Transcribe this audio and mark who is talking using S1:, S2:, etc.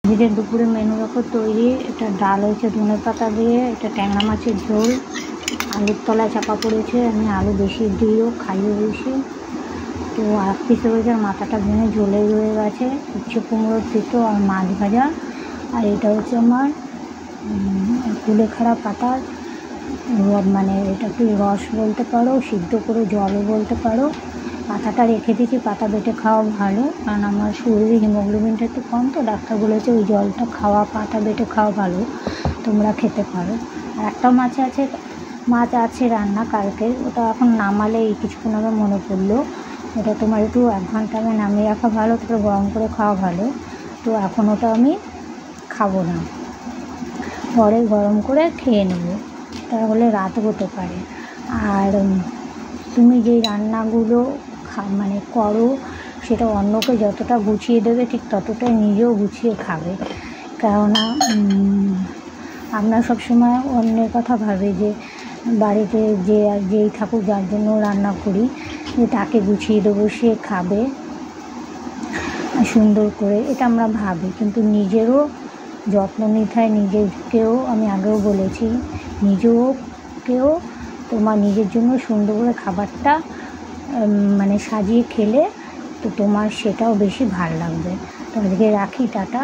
S1: আজকে দুপুরে মেনু দেখো তৈরি। এটা ডাল হয়েছে ধনে পাতা দিয়ে, এটা ট্যাংরা মাছের ঝোল, আলুর তলায় চাপা পড়েছে, আমি আলু বেশি দিয়েও খাইয়ে দিয়েছি। তো এক পিস হয়েছে, মাথাটা ভেঙে ঝোলে রয়ে গেছে, উচ্ছে কুমড়োর তেতো আর মাছ ভাজা। আর এটা হচ্ছে আমার কুলেখাড়া পাতার মানে এটাকে রস বলতে পারো, সিদ্ধ করে জলও বলতে পারো। পাতাটা রেখে দিয়েছি, পাতা বেটে খাওয়া ভালো, কারণ আমার শরীরে হিমোগ্লোবিনটা একটু কম, তো ডাক্তার বলেছে ওই জলটা খাওয়া, পাতা বেটে খাওয়া ভালো, তোমরা খেতে পারো। আর একটা মাছ আছে রান্না কালকে, ওটা এখন নামালে এই কিছুক্ষণ আগে মনে পড়লো, ওটা তোমার একটু 1 ঘন্টা আগে নামিয়ে রাখা ভালো, তারপরে গরম করে খাওয়া ভালো। তো এখন ওটা আমি খাবো না, পরে গরম করে খেয়ে নেবো, তাহলে রাত হতে পারে। আর তুমি যেই রান্নাগুলো মানে করো, সেটা অন্যকে যতটা গুছিয়ে দেবে ঠিক ততটাই নিজেও গুছিয়ে খাবে। কেননা আমরা সবসময় অন্যের কথা ভাবে যে বাড়িতে যেই থাকুক, যার জন্য রান্না করি, যে তাকে গুছিয়ে দেবো, সে খাবে সুন্দর করে, এটা আমরা ভাবি। কিন্তু নিজেরও যত্ন নিতে হয়, নিজেকেও, আমি আগেও বলেছি, নিজেকেও তোমার নিজের জন্য সুন্দর করে খাবারটা মানে সাজিয়ে খেলে তো তোমার সেটাও বেশি ভালো লাগবে। তো আজকে রাখি, টাটা।